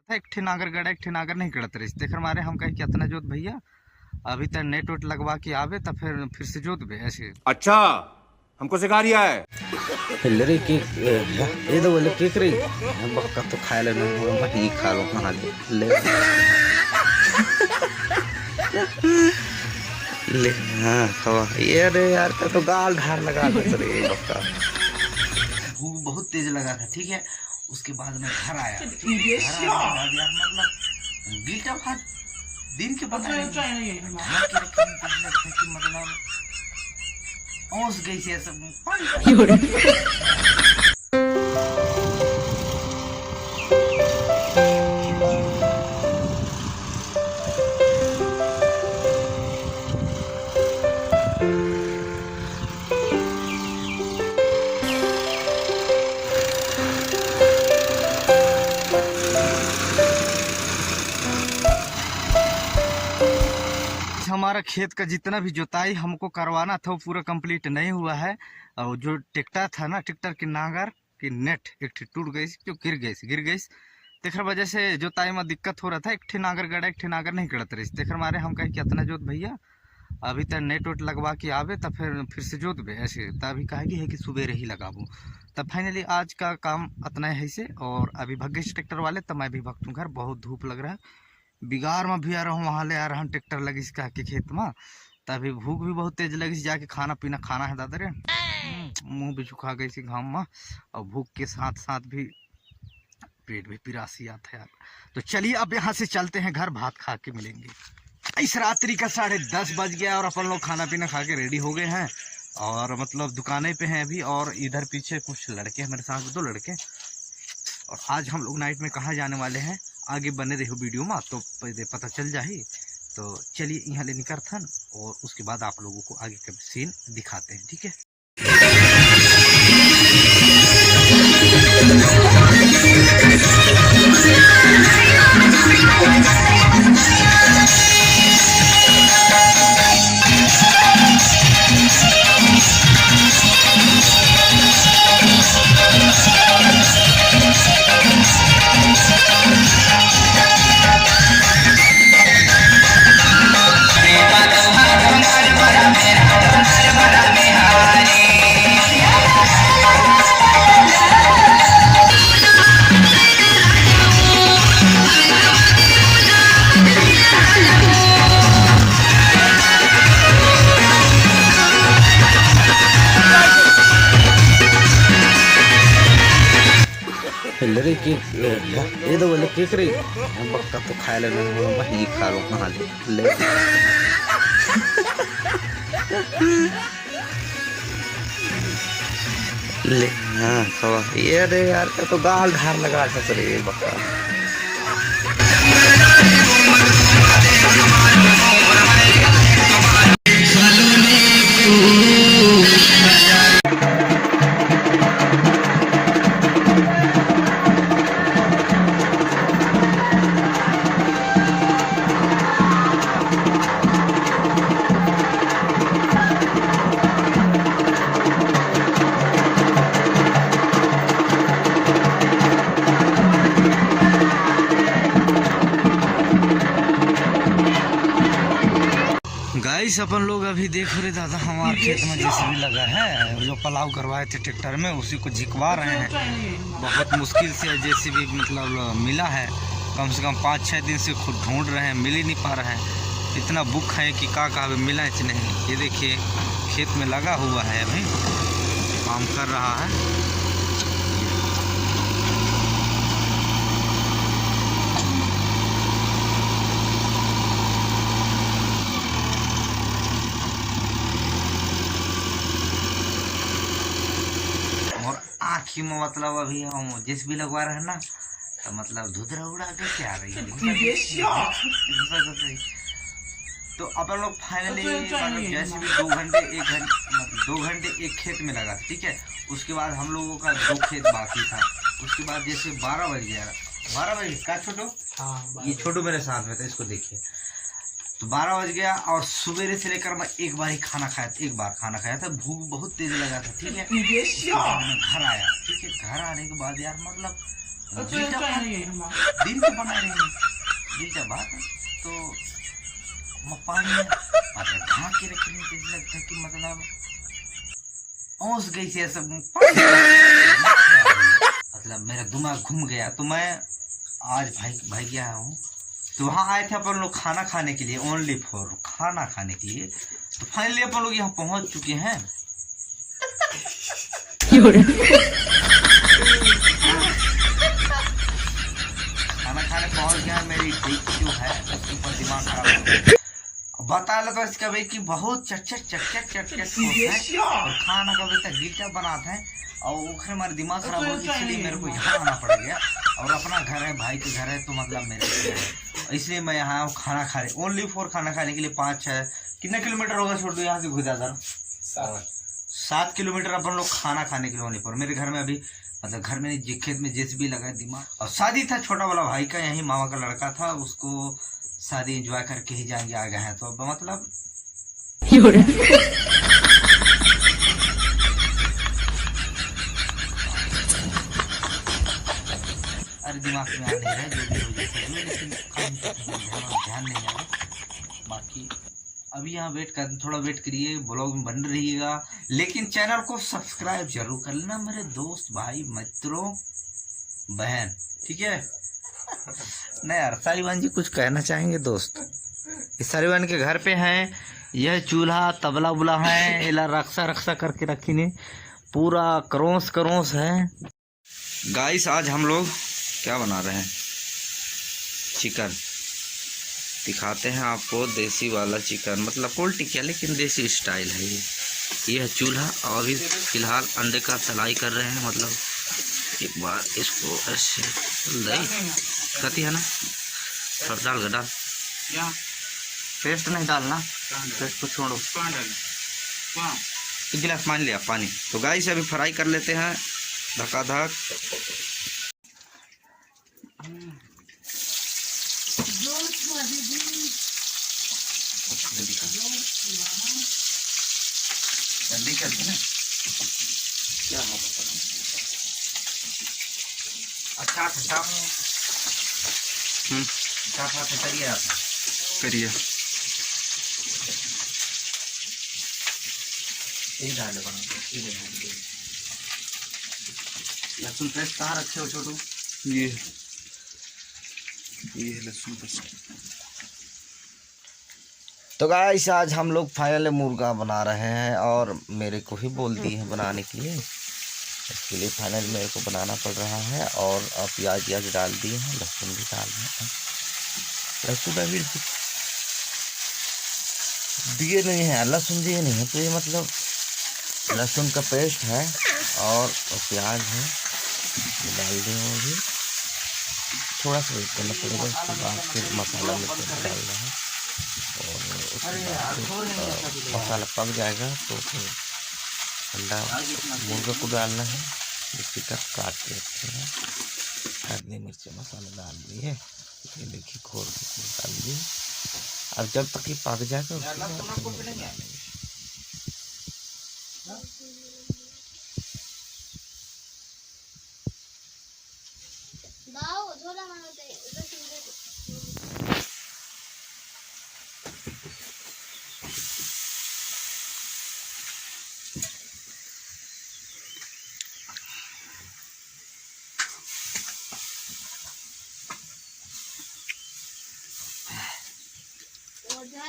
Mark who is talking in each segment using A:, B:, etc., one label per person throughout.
A: एक ठे नागर गड़ा एक ठे नागर नहीं गड़त रही देख मारे हम कहे कितना जोत भैया अभी तक नेट वेट लगवा के आवे तो फिर से जोत बे ऐसे।
B: अच्छा हमको सिखा रिया है।
C: हिलरी की ये तो बोले केक रही बक्का तो खाए लेना मैं ही खा लो कहाँ ले ले हाँ खवा ये रे यार का तो गाल ढार लगा था रे बक्का।
A: भूख बहुत तेज लगा था ठीक है। उसके बाद में घर आया यार मतलब गीटा भात दिन के बनाए मतलब औंस गई से सब। हमारा खेत का जितना भी जोताई हमको करवाना था वो पूरा कंप्लीट नहीं हुआ है। और जो ट्रैक्टर था ना ट्रैक्टर की नागर की नेट एक ठे टूट गई जो गिर गई तेखर वजह से जोताई में दिक्कत हो रहा था। एक ठे नागर गड़ा एक ठे नागर नहीं गड़त रही तेखर मारे हम कहे कितना जोत भैया अभी तक नेट वेट लगवा के आवे तो फिर से जोत बे ऐसे तभी कहेगी है कि सुबह ही लगाबू। तब फाइनली आज का काम इतना है से और अभी भगेश ट्रैक्टर वाले तब मैं भी भगतू घर बहुत धूप लग रहा है बिगार में भी आ रहा हूँ वहाँ ले आ रहा हूँ ट्रैक्टर लगी कह के खेत में। तभी भूख भी बहुत तेज लगी जाके खाना पीना खाना है दादा रे मुँह भी सुखा गई घाम में और भूख के साथ साथ भी पेट भी पिरासी आता है यार। तो चलिए अब यहाँ से चलते हैं घर भात खा के मिलेंगे। इस रात्रि का 10:30 बज गया और अपन लोग खाना पीना खा के रेडी हो गए हैं और मतलब दुकानें पे हैं अभी। और इधर पीछे कुछ लड़के हैं मेरे साथ 2 लड़के और आज हम लोग नाइट में कहाँ जाने वाले हैं आगे बने रहो वीडियो में तो पता चल जाए। तो चलिए यहाँ ले निकलथन और उसके बाद आप लोगों को आगे का सीन दिखाते हैं ठीक है।
C: हिलरी की ये तो बोले केक रही बक्का तो खाए लेना मैं ही खा लो कहाँ ले ले हाँ खवा ये रे यार का तो गाल ढार लगा था रे बक्का।
A: गाइस अपन लोग अभी देख रहे दादा हमारे खेत में जेसीबी लगा है जो पलाव करवाए थे ट्रैक्टर में उसी को झिकवा रहे हैं। बहुत मुश्किल से जेसीबी मतलब मिला है कम से कम 5-6 दिन से खुद ढूंढ रहे हैं मिल ही नहीं पा रहा है। इतना बुक है कि का मिला कि नहीं। ये देखिए खेत में लगा हुआ है अभी काम कर रहा है। आँखी में मतलब अभी हम जिस भी लगवा रहे हैं ना तो मतलब धुधरा उड़ा के क्या रही है तो अपन लोग फाइनली मतलब जैसे भी 2 घंटे एक खेत में लगा ठीक है। उसके बाद हम लोगों का 2 खेत बाकी था। उसके बाद जैसे 12 बज गया 12 बजे का छोटू ये छोटू मेरे साथ में था इसको देखिए तो 12 बज गया और सवेरे से लेकर मैं एक बार खाना खाया था। भूख बहुत तेज लगा था ठीक है। घर आया ठीक है। घर आने के बाद यार मतलब दिल तो बना रहे हैं, दिल जब बात है तो पानी में मतलब ढाक के रखने से लगता है कि मतलब ओस गई से सब मतलब मेरा दिमाग घूम गया। तो मैं आज भाई गया हूँ, तो वहाँ आए थे अपन लोग खाना खाने के लिए, ओनली फॉर खाना खाने के लिए। तो फाइनली अपन लोग यहाँ पहुँच चुके हैं। खाना खाने पहुँच गया, मेरी डिश जो है उसके ऊपर दिमाग खराब हो गया। बता लो तो इसका भाई कि बहुत चटचट है और खाना का भाई गिट्टा बनाते हैं और उखरे हमारे दिमाग खराब हो, इसलिए मेरे को यहाँ आना पड़ गया। और अपना घर है, भाई के घर है, तो मतलब मेरे घर है, इसलिए मैं यहाँ खाना खा रही, ओनली फॉर खाना खाने के लिए। 5-6 कितना किलोमीटर होगा छोड़ दो यहाँ से घुदाधर? 7 किलोमीटर अपन लोग खाना खाने के लिए ओनली फॉर। मेरे घर में अभी मतलब घर में खेत में जैसे भी लगा दिमाग। और शादी था छोटा वाला भाई का, यही मामा का लड़का था, उसको शादी एंजॉय करके ही जाएंगे, आ गए हैं तो अब मतलब अरे दिमाग में आ नहीं रहा है जो भी हो जैसे भी, लेकिन ध्यान नहीं आ रहा। बाकी अभी यहाँ वेट कर, थोड़ा वेट करिए, ब्लॉग में बन रहिएगा, लेकिन चैनल को सब्सक्राइब जरूर कर लेना मेरे दोस्त भाई मित्रों बहन, ठीक है? नहीं यार, सारीवान जी कुछ कहना चाहेंगे दोस्त? इस सारीवान के घर पे हैं, यह चूल्हा तबला बुला है, इला रक्षा करके रखी ने पूरा करोस है। गाइस आज हम लोग क्या बना रहे हैं? चिकन दिखाते हैं आपको, देसी वाला चिकन, मतलब पोल्ट्री क्या लेकिन देसी स्टाइल है ये है चूल्हा। और अभी फिलहाल अंडे का तलाई कर रहे हैं, मतलब एक बार इसको ऐसे कती है ना, सब डाल पेस्ट नहीं डालना, पेस्ट को छोड़ो, एक गिलास मान लिया पानी। तो गाइस अभी फ्राई कर लेते हैं धकाधक। जल्दी करके ना क्या हो, अच्छा करिए आप, करिए लहसुन पेस्ट कहाँ रखे हो छोटू? ये लहसुन पेस्ट। तो गाइस आज हम लोग फाइनल मुर्गा बना रहे हैं और मेरे को ही बोल दी है बनाने के लिए, इसके लिए फाइनल मेरे को बनाना पड़ रहा है। और अब प्याज डाल दिए हैं, लहसुन भी डाल रहे हैं, लहसुन अभी दिए नहीं है, लहसुन दिए नहीं है, तो ये मतलब लहसुन का पेस्ट है और प्याज है, डाल दें। और भी थोड़ा सा वेट करना पड़ेगा, उसके बाद फिर मसाला में डालना है और उसके बाद मसाला पक जाएगा तो फिर अंडा मुर्गा को डालना है, जिसकी तक काट के रखे हैं, हल्दी मिर्च मसाला डाल दिए, ये देखिए खोल के डाल दिए। अब जब तक ये पक जाएगा उसके बाद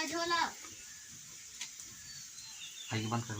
A: झोला बंद कर